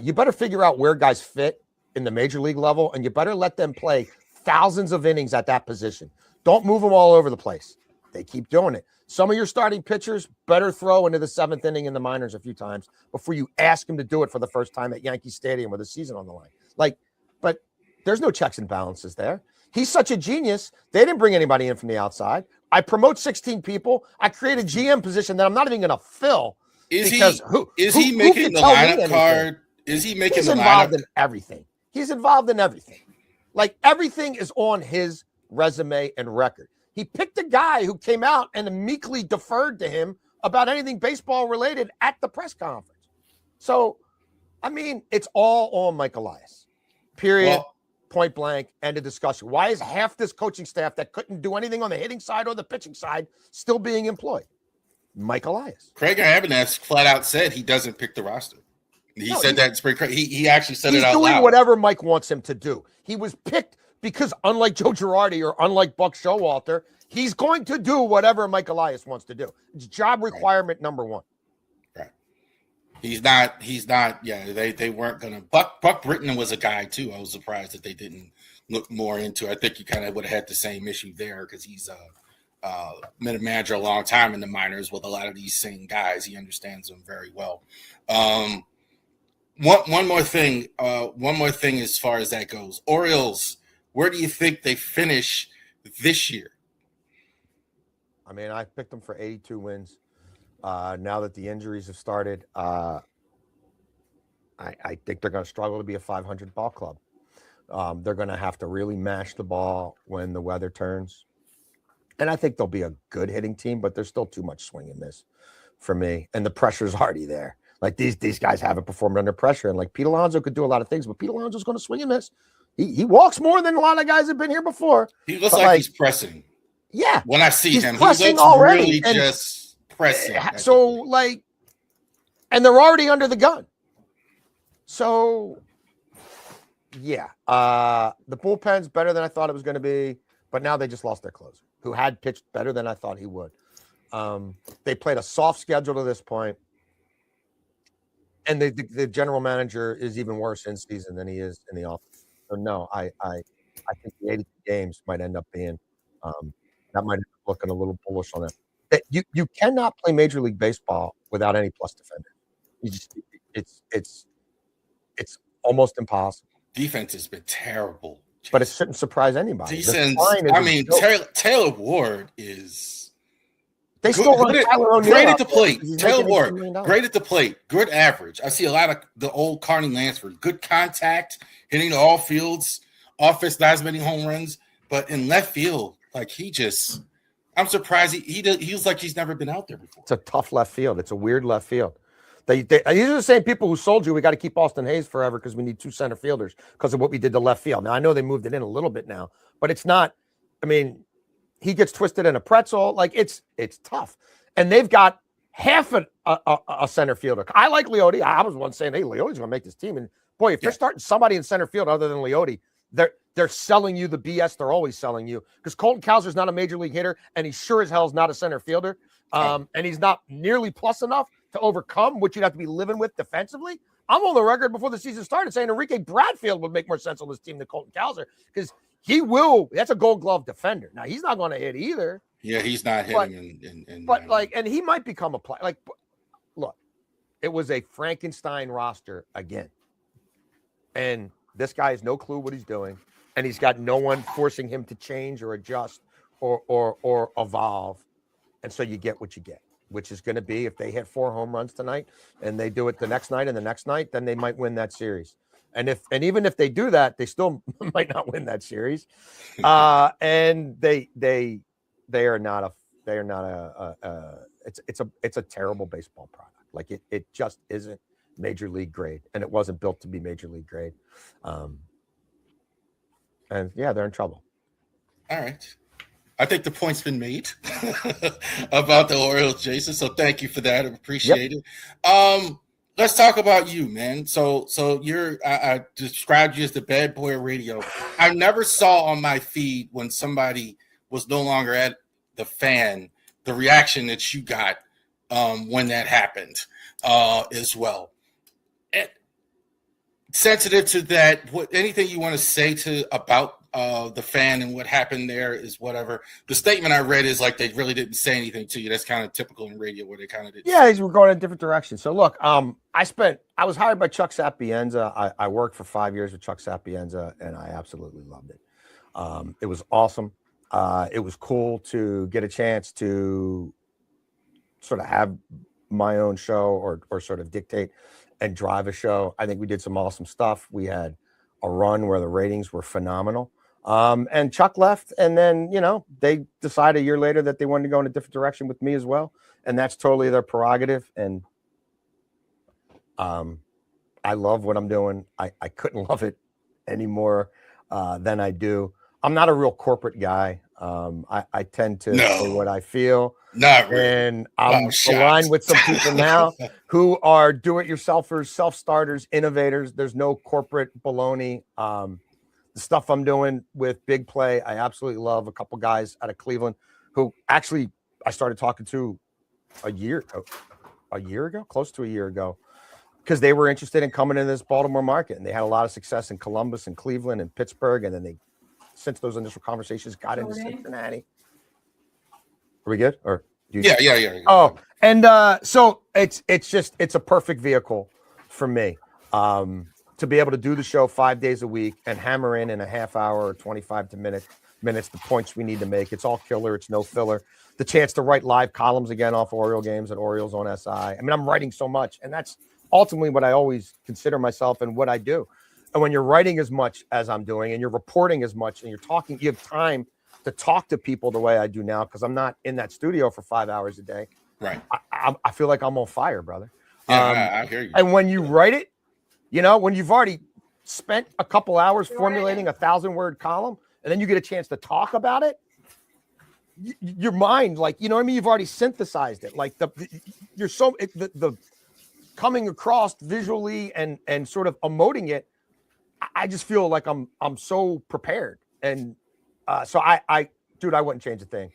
Speaker 2: you better figure out where guys fit in the major league level, and you better let them play thousands of innings at that position. Don't move them all over the place. They keep doing it. Some of your starting pitchers better throw into the 7th inning in the minors a few times before you ask them to do it for the first time at Yankee Stadium with a season on the line. Like, but there's no checks and balances there. He's such a genius. They didn't bring anybody in from the outside. I promote 16 people. I create a GM position that I'm not even going to fill.
Speaker 1: Is he making the lineup card? Is he making the lineup? He's involved in
Speaker 2: everything. He's involved in everything. Like everything is on his resume and record. He picked a guy who came out and meekly deferred to him about anything baseball related at the press conference. So, I mean, it's all on Mike Elias. Period. Well, point blank. End of discussion. Why is half this coaching staff that couldn't do anything on the hitting side or the pitching side still being employed? Mike Elias.
Speaker 1: Craig Abernathy flat out said he doesn't pick the roster. He said that in spring. He actually said it out loud. He's doing
Speaker 2: whatever Mike wants him to do. He was picked because, unlike Joe Girardi or unlike Buck Showalter, he's going to do whatever Mike Elias wants to do. It's job requirement number one.
Speaker 1: Right. He's not. Yeah, they weren't going to. Buck Britton was a guy too. I was surprised that they didn't look more into. I think you kind of would have had the same issue there because he's been a manager a long time in the minors with a lot of these same guys. He understands them very well. One more thing as far as that goes. Orioles, where do you think they finish this year?
Speaker 2: I mean, I picked them for 82 wins. Now that the injuries have started, I think they're going to struggle to be a 500 ball club. They're going to have to really mash the ball when the weather turns. And I think they'll be a good hitting team, but there's still too much swing and miss for me. And the pressure's already there. Like these guys haven't performed under pressure. And like Pete Alonso could do a lot of things, but Pete Alonso's going to swing and miss. He walks more than a lot of guys have been here before.
Speaker 1: He looks like he's pressing.
Speaker 2: Yeah.
Speaker 1: When I see him, he looks
Speaker 2: already.
Speaker 1: Really just pressing.
Speaker 2: So like, and they're already under the gun. So yeah, the bullpen's better than I thought it was going to be, but now they just lost their closer, who had pitched better than I thought he would. They played a soft schedule to this point. And the general manager is even worse in season than he is in the office. So no, I think the 82 games might end up being that might end up looking a little bullish on it. That you cannot play Major League Baseball without any plus defender. You just it's almost impossible.
Speaker 1: Defense has been terrible,
Speaker 2: but it shouldn't surprise anybody.
Speaker 1: Taylor Ward is
Speaker 2: They still run Tyler O'Neill.
Speaker 1: Great at the plate.
Speaker 2: Taylor
Speaker 1: Ward, great at the plate. Good average. I see a lot of the old Carney Lansford. Good contact, hitting to all fields. Offense, not as many home runs. But in left field, like I'm surprised he feels like he's never been out there before.
Speaker 2: It's a tough left field. It's a weird left field. These are the same people who sold you. We got to keep Austin Hayes forever because we need 2 center fielders because of what we did to left field. Now, I know they moved it in a little bit now, but it's not. I mean, he gets twisted in a pretzel. Like, it's tough. And they've got half a center fielder. I like Leote. I was one saying, hey, Leote's going to make this team. And, boy, if they're starting somebody in center field other than Leote, they're selling you the BS they're always selling you because Colton Cowser's not a major league hitter, and he sure as hell is not a center fielder. And he's not nearly plus enough to overcome what you'd have to be living with defensively. I'm on the record before the season started saying Enrique Bradfield would make more sense on this team than Colton Cowser because that's a Gold Glove defender. Now, he's not going to hit either.
Speaker 1: Yeah, he's not hitting.
Speaker 2: And he might become a player. Like, look, it was a Frankenstein roster again. And this guy has no clue what he's doing. And he's got no one forcing him to change or adjust or evolve. And so you get what you get, which is going to be if they hit 4 home runs tonight and they do it the next night and the next night, then they might win that series. And even if they do that, they still might not win that series. And they are not it's a terrible baseball product. Like it just isn't major league grade, and it wasn't built to be major league grade. And yeah, they're in trouble.
Speaker 1: All right. I think the point's been made about the Orioles, Jason. So thank you for that. I appreciate it. Let's talk about you, man. So I described you as the bad boy of radio. I never saw on my feed when somebody was no longer at the fan, the reaction that you got when that happened as well. And sensitive to that, anything you want to say about the fan and what happened there is whatever. The statement I read is like they really didn't say anything to you. That's kind of typical in radio where they kind of did.
Speaker 2: Yeah, we're going in a different direction. So look, I was hired by Chuck Sapienza. I worked for 5 years with Chuck Sapienza, and I absolutely loved it. It was awesome. It was cool to get a chance to sort of have my own show or sort of dictate and drive a show. I think we did some awesome stuff. We had a run where the ratings were phenomenal. And Chuck left, and then, they decided a year later that they wanted to go in a different direction with me as well. And that's totally their prerogative. And I love what I'm doing. I couldn't love it any more than I do. I'm not a real corporate guy. I tend to say what I feel.
Speaker 1: Not really.
Speaker 2: And I'm aligned with some people now who are do-it-yourselfers, self-starters, innovators. There's no corporate baloney. The stuff I'm doing with Bigplay, I absolutely love. A couple guys out of Cleveland who actually I started talking to a year ago, close to a year ago, because they were interested in coming into this Baltimore market, and they had a lot of success in Columbus and Cleveland and Pittsburgh, and then they, since those initial conversations, got into Cincinnati. Are we good? Or
Speaker 1: yeah.
Speaker 2: Oh, and so it's a perfect vehicle for me to be able to do the show 5 days a week and hammer in a half hour or 25 minutes the points we need to make. It's all killer. It's no filler. The chance to write live columns again off Oriole games at Orioles on SI. I mean, I'm writing so much, and that's ultimately what I always consider myself and what I do. And when you're writing as much as I'm doing and you're reporting as much and you're talking, you have time to talk to people the way I do now because I'm not in that studio for 5 hours a day.
Speaker 1: Right.
Speaker 2: I feel like I'm on fire, brother.
Speaker 1: Yeah, I hear you.
Speaker 2: And when you write it, when you've already spent a couple hours formulating a 1,000-word column and then you get a chance to talk about it, your mind, like, you know what I mean? You've already synthesized it. Like the coming across visually and sort of emoting it, I just feel like I'm so prepared. And so I wouldn't change a thing.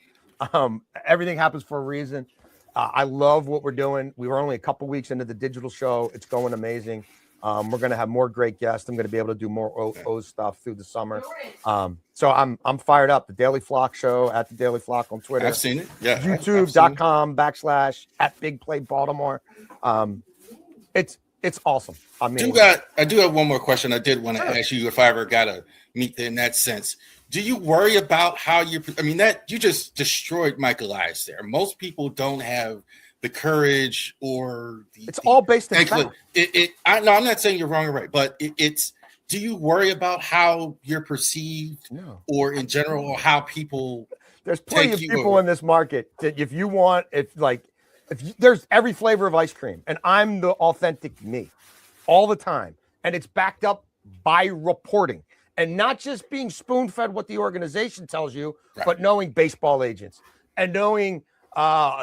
Speaker 2: Everything happens for a reason. I love what we're doing. We were only a couple weeks into the digital show. It's going amazing. We're going to have more great guests. I'm going to be able to do more O stuff through the summer. So I'm fired up. The Daily Flock show at the Daily Flock on Twitter.
Speaker 1: I've seen it. Yeah.
Speaker 2: YouTube.com/@Bigplay Baltimore. It's awesome. I mean,
Speaker 1: I do have one more question. I did want to ask you if I ever got to meet in that sense. Do you worry about how that you just destroyed Michael Elias there. Most people don't have the courage or
Speaker 2: it's all based in fact.
Speaker 1: I'm not saying you're wrong or right, but it's, do you worry about how you're perceived or in general, or how people,
Speaker 2: there's plenty of people in this market that there's every flavor of ice cream, and I'm the authentic me all the time. And it's backed up by reporting and not just being spoon-fed what the organization tells you, but knowing baseball agents and knowing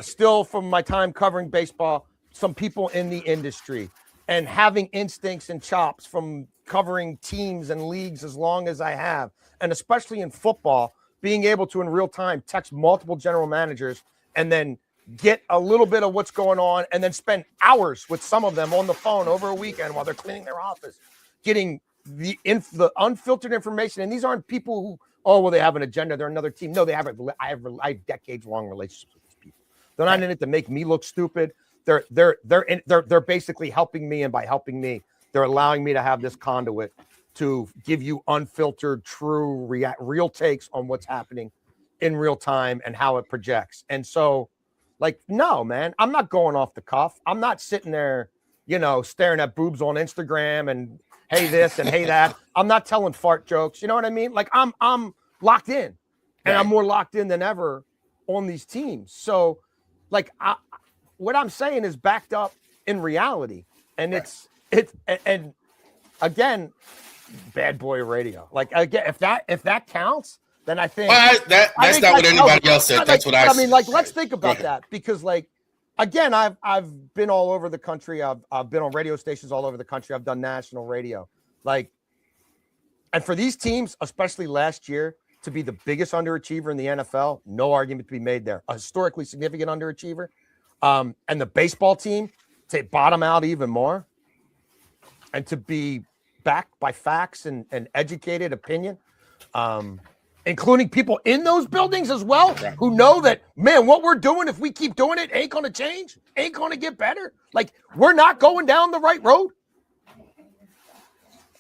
Speaker 2: still from my time covering baseball, some people in the industry, and having instincts and chops from covering teams and leagues as long as I have. And especially in football, being able to in real time text multiple general managers and then get a little bit of what's going on and then spend hours with some of them on the phone over a weekend while they're cleaning their office, getting the unfiltered information. And these aren't people who, they have an agenda, they're another team. No, I have decades-long relationships with these people. They're not in it to make me look stupid. They're basically helping me, and by helping me, they're allowing me to have this conduit to give you unfiltered, true, real takes on what's happening in real time and how it projects. And so, no, man, I'm not going off the cuff. I'm not sitting there, staring at boobs on Instagram and hey this and hey that. I'm not telling fart jokes. You know what I mean? I'm locked in, and I'm more locked in than ever on these teams. So, what I'm saying is backed up in reality, and it's and again, bad boy radio. Again, if that counts, then I think
Speaker 1: that's not what anybody else said. That's what I
Speaker 2: mean. Let's think about that, because again, I've been all over the country. I've been on radio stations all over the country. I've done national radio. And for these teams, especially last year, to be the biggest underachiever in the NFL, no argument to be made there. A historically significant underachiever. And the baseball team to bottom out even more, and to be backed by facts and educated opinion, including people in those buildings as well, who know that, man, what we're doing, if we keep doing it, ain't going to change, ain't going to get better. We're not going down the right road.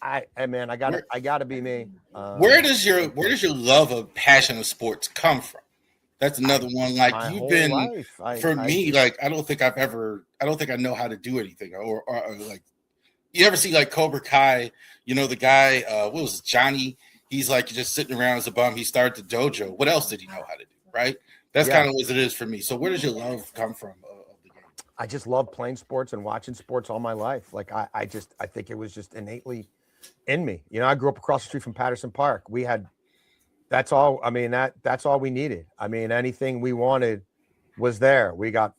Speaker 2: I gotta be me.
Speaker 1: Where does your love of passion of sports come from? That's another one. You've been life. I don't think I know how to do anything, or you ever see Cobra Kai? The guy, what was it, Johnny? He's just sitting around as a bum. He started the dojo. What else did he know how to do? Right. That's kind of what it is for me. So where does your love come from of the game?
Speaker 2: I just love playing sports and watching sports all my life. I think it was just innately in me. I grew up across the street from Patterson Park. That's all. I mean, that's all we needed. I mean, anything we wanted was there. We got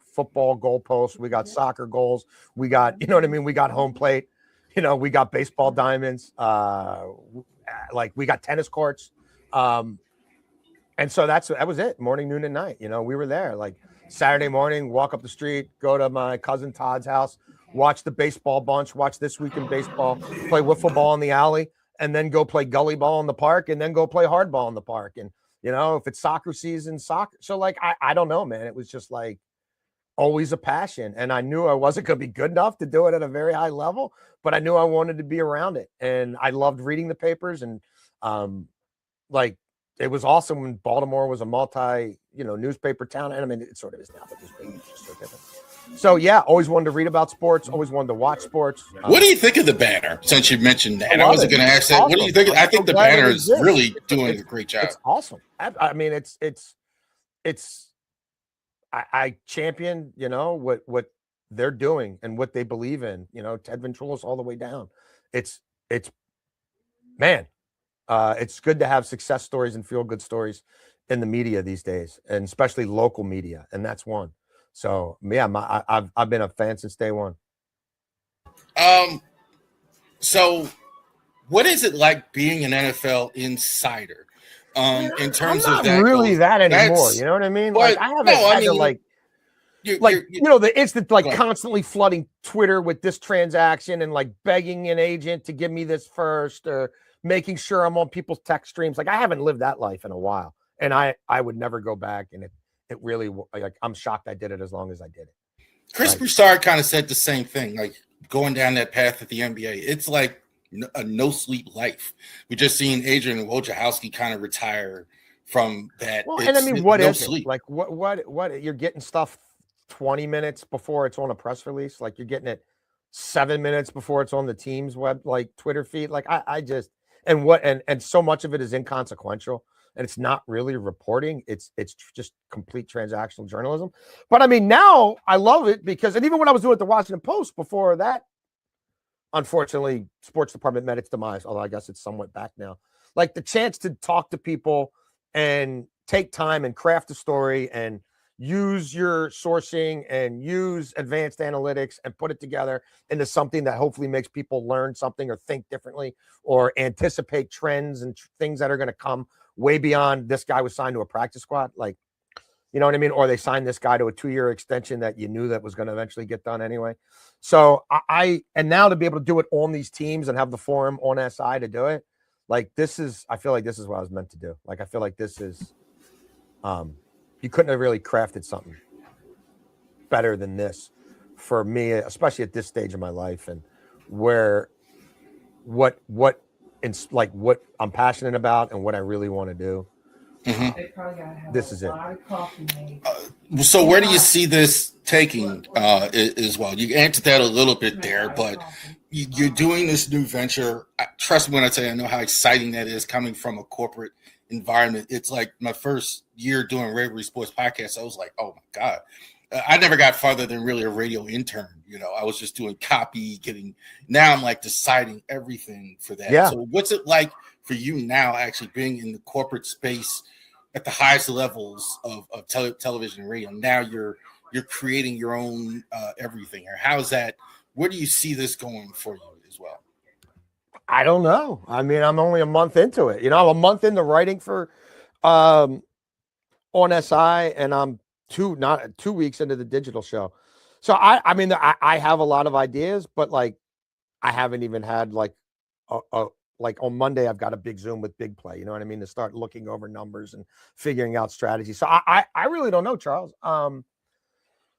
Speaker 2: football goalposts. We got soccer goals. We got, we got home plate. We got baseball diamonds. We got tennis courts. And so that was it. Morning, noon, and night. We were there. Saturday morning, walk up the street, go to my cousin Todd's house, watch the baseball bunch, watch This Week in Baseball, play wiffle ball in the alley, and then go play gully ball in the park, and then go play hardball in the park. And, if it's soccer season, soccer. So I don't know, man. It was just always a passion. And I knew I wasn't going to be good enough to do it at a very high level, but I knew I wanted to be around it. And I loved reading the papers. And it was awesome when Baltimore was a multi, newspaper town. And I mean, it sort of is now, but it's just so different. So yeah, always wanted to read about sports, always wanted to watch sports.
Speaker 1: What do you think of the banner? Since you mentioned that, I wasn't going to ask that. Awesome. What do you think? I think the banner is really doing a great job.
Speaker 2: It's awesome. I mean, I champion, what they're doing and what they believe in. Ted Ventrullis all the way down. It's good to have success stories and feel good stories in the media these days, and especially local media, and that's one. So yeah, I've been a fan since day one.
Speaker 1: So what is it like being an NFL insider? In terms
Speaker 2: I'm not
Speaker 1: of that,
Speaker 2: really that anymore. You know what I mean? I haven't had to the instant constantly flooding Twitter with this transaction and begging an agent to give me this first, or making sure I'm on people's text streams. I haven't lived that life in a while, and I would never go back. And it really, I'm shocked I did it as long as I did it.
Speaker 1: Chris Broussard kind of said the same thing, going down that path at the NBA. It's a no sleep life. We just seen Adrian Wojciechowski kind of retire from that.
Speaker 2: Well, and I mean, what
Speaker 1: no
Speaker 2: is
Speaker 1: sleep.
Speaker 2: it? Like, what you're getting stuff 20 minutes before it's on a press release? Like, you're getting it 7 minutes before it's on the team's Twitter feed? Like, I just, and so much of it is inconsequential, and it's not really reporting. It's just complete transactional journalism. But I mean, now I love it because, and even when I was doing it at the Washington Post before that, unfortunately, sports department met its demise, although I guess it's somewhat back now. Like, the chance to talk to people and take time and craft a story and use your sourcing and use advanced analytics and put it together into something that hopefully makes people learn something or think differently or anticipate trends and things that are going to come way beyond this guy was signed to a practice squad. Like, you know what I mean? Or they signed this guy to a 2-year extension that you knew that was going to eventually get done anyway. So and now to be able to do it on these teams and have the forum on SI to do it, like, I feel like this is what I was meant to do. Like, I feel like this is, you couldn't have really crafted something better than this for me, especially at this stage of my life and where what I'm passionate about and what I really want to do. This is it.
Speaker 1: So where do you see this taking as well? You answered that a little bit there, but you're doing this new venture. Trust me when I tell you, I know how exciting that is coming from a corporate environment. It's like my first year doing Ravori Sports podcast. I was like, oh my God. I never got farther than really a radio intern. You know, I was just doing copy, now I'm like deciding everything for that.
Speaker 2: Yeah.
Speaker 1: So what's it like for you now actually being in the corporate space at the highest levels of television and radio? Now you're creating your own everything. Or how's that? Where do you see this going for you as well?
Speaker 2: I don't know. I mean, I'm only a month into it. You know, I'm a month into writing for on SI, and I'm 2 weeks into the digital show. So I mean, I have a lot of ideas, but like, I haven't even had like like on Monday, I've got a big Zoom with Bigplay, you know what I mean? To start looking over numbers and figuring out strategy. So I really don't know, Charles.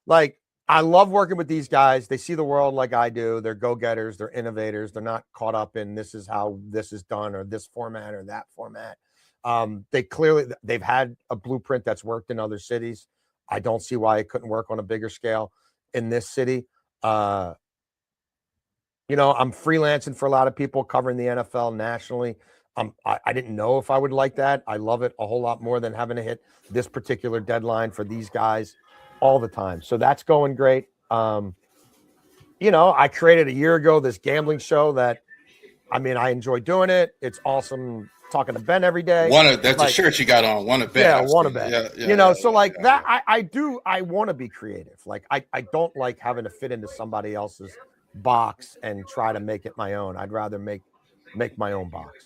Speaker 2: Like, I love working with these guys. They see the world like I do. They're go-getters. They're innovators. They're not caught up in this is how this is done or this format or that format. They've had a blueprint that's worked in other cities. I don't see why it couldn't work on a bigger scale in this city. You know, I'm freelancing for a lot of people covering the NFL nationally. I didn't know if I would like that. I love it a whole lot more than having to hit this particular deadline for these guys all the time. So that's going great. You know, I created a year ago this gambling show that, I mean, I enjoy doing it. It's awesome talking to Ben every day.
Speaker 1: That's like, a shirt you got on. Want to bet?
Speaker 2: Yeah, want to bet. Yeah, you know, yeah, so like that. I want to be creative. Like, I don't like having to fit into somebody else's box and try to make it my own. I'd rather make my own box.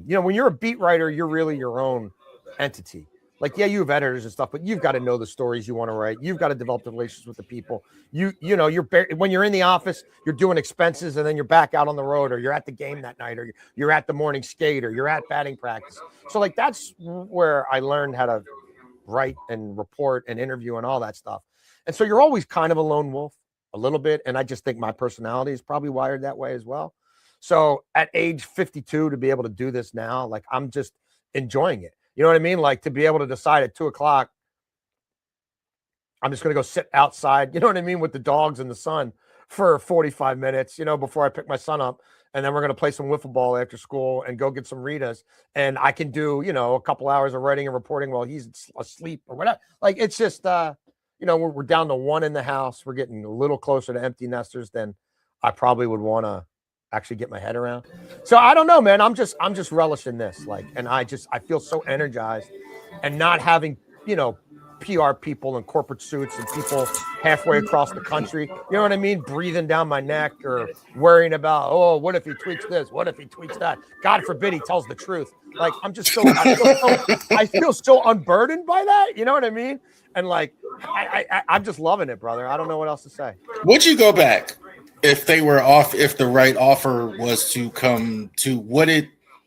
Speaker 2: You know, when you're a beat writer, you're really your own entity. Like, yeah, you have editors and stuff, but you've got to know the stories you want to write. You've got to develop the relationships with the people. You know, when you're in the office, you're doing expenses, and then you're back out on the road, or you're at the game that night, or you're at the morning skate, or you're at batting practice. So like, that's where I learned how to write and report and interview and all that stuff. And so you're always kind of a lone wolf a little bit. And I just think my personality is probably wired that way as well. So at age 52, to be able to do this now, like, I'm just enjoying it. You know what I mean? Like, to be able to decide at 2:00, I'm just going to go sit outside, you know what I mean, with the dogs in the sun for 45 minutes, you know, before I pick my son up. And then we're going to play some wiffle ball after school and go get some Ritas. And I can do, you know, a couple hours of writing and reporting while he's asleep or whatever. Like, it's just, you know, we're down to one in the house. We're getting a little closer to empty nesters than I probably would want to actually get my head around. So I don't know, man. I'm just relishing this. Like, and I feel so energized, and not having, you know, PR people in corporate suits and people halfway across the country, you know what I mean, breathing down my neck or worrying about, oh, what if he tweets this? What if he tweets that? God forbid he tells the truth. Like, I'm just I feel so unburdened by that. You know what I mean? And like, I'm just loving it, brother. I don't know what else to say.
Speaker 1: Would you go back if the right offer was to come to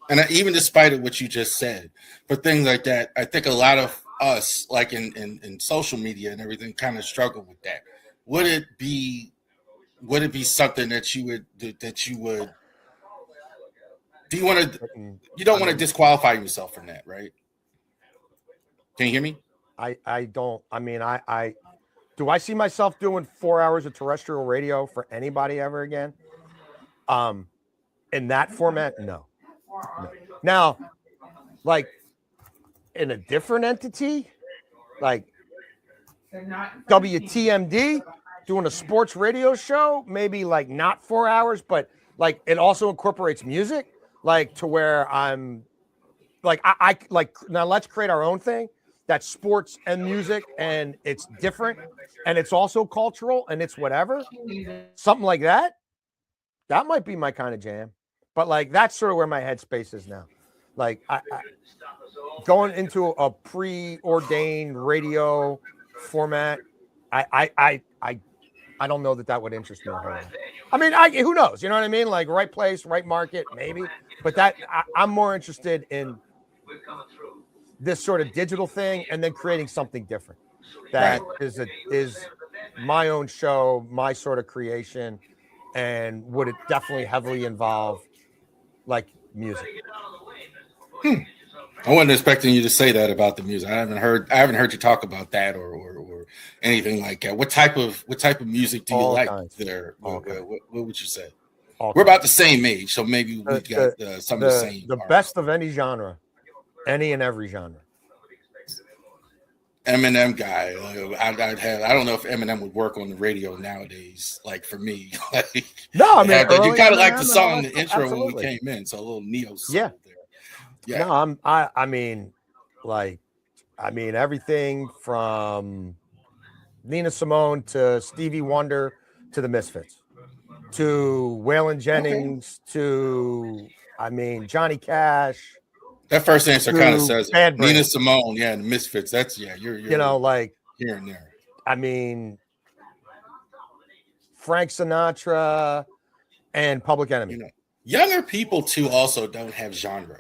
Speaker 1: and even despite of what you just said, but things like that, I think a lot of us, like in social media and everything, kind of struggle with that. Would it be something that you would Do you want to? You don't want to disqualify yourself from that, right? Can you hear me?
Speaker 2: I don't. I mean, I do. I see myself doing 4 hours of terrestrial radio for anybody ever again. In that format, no. Now, like in a different entity, like WTMD doing a sports radio show, maybe like not 4 hours, but like it also incorporates music, like to where I'm like I like now let's create our own thing that's sports and music and it's different and it's also cultural and it's whatever. Something like that. That might be my kind of jam. But like that's sort of where my headspace is now. Like I going into a preordained radio format, I don't know that would interest me. I mean, who knows? You know what I mean? Like right place, right market, maybe. But that I'm more interested in this sort of digital thing and then creating something different. That is my own show, my sort of creation, and would it definitely heavily involve like music.
Speaker 1: I wasn't expecting you to say that about the music. I haven't heard you talk about that or anything like that. What type of music do you like there? What would you say? We're about the same age, so maybe we got some of the same.
Speaker 2: The best of any genre, any and every genre.
Speaker 1: Eminem guy. I don't know if Eminem would work on the radio nowadays. Like for me,
Speaker 2: no, I mean,
Speaker 1: you kind of like the song, the intro absolutely. When we came in, so a little neo.
Speaker 2: Yeah, there. Yeah. No, I mean, everything from Nina Simone to Stevie Wonder to the Misfits to Waylon Jennings to Johnny Cash.
Speaker 1: That first answer kind of says Nina Simone, yeah, and the Misfits. That's you're
Speaker 2: like
Speaker 1: here and there.
Speaker 2: I mean, Frank Sinatra and Public Enemy.
Speaker 1: Younger people too also don't have genre.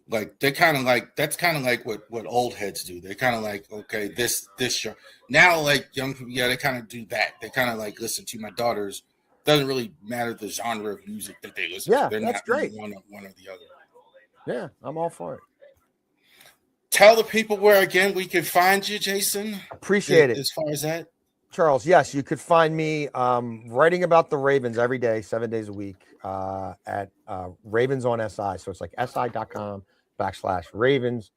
Speaker 1: Like they kind of like that's kind of like what old heads do. They're kind of like, okay, this show. Now like young people, yeah, they kind of do that. They kind of like listen to my daughters. Doesn't really matter the genre of music that they listen to. They're
Speaker 2: that's
Speaker 1: not
Speaker 2: great.
Speaker 1: One or the other.
Speaker 2: Yeah, I'm all for it.
Speaker 1: Tell the people where again we can find you, Jason.
Speaker 2: Appreciate it.
Speaker 1: As far as that,
Speaker 2: Charles, yes, you could find me writing about the Ravens every day, 7 days a week at Ravens on SI. So it's like si.com/Ravens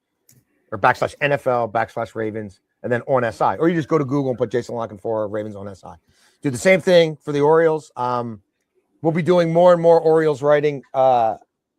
Speaker 2: or /NFL/Ravens and then on SI. Or you just go to Google and put Jason La Canfora Ravens on SI. Do the same thing for the Orioles. We'll be doing more and more Orioles writing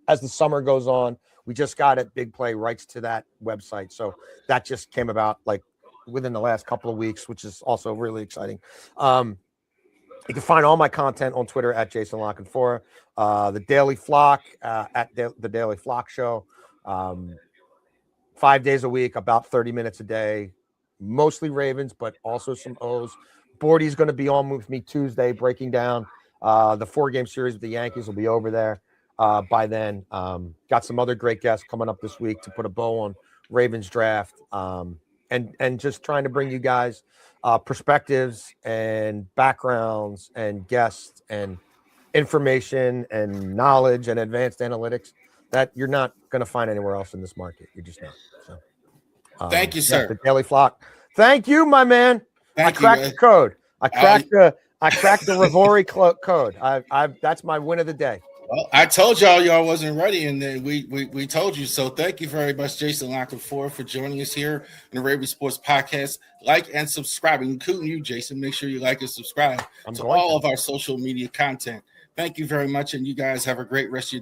Speaker 2: as the summer goes on. We just got it. Bigplay rights to that website. So that just came about like within the last couple of weeks, which is also really exciting. You can find all my content on Twitter at Jason La Canfora, the Daily Flock at the Daily Flock Show, 5 days a week, about 30 minutes a day, mostly Ravens, but also some O's. Bordy's going to be on with me Tuesday, breaking down the 4-game series with the Yankees. Will be over there by then. Got some other great guests coming up this week to put a bow on Ravens draft. And just trying to bring you guys perspectives and backgrounds and guests and information and knowledge and advanced analytics that you're not going to find anywhere else in this market. You're just not. So,
Speaker 1: thank you, sir.
Speaker 2: The Daily Flock. Thank you, my man. I cracked the code. I cracked the Ravori code. That's my win of the day.
Speaker 1: Well, I told y'all wasn't ready, and then we told you. So thank you very much, Jason La Canfora, for joining us here in the Ravori Sports Podcast. Like and subscribe, including you, Jason. Make sure you like and subscribe to all of our social media content. Thank you very much, and you guys have a great rest of your day.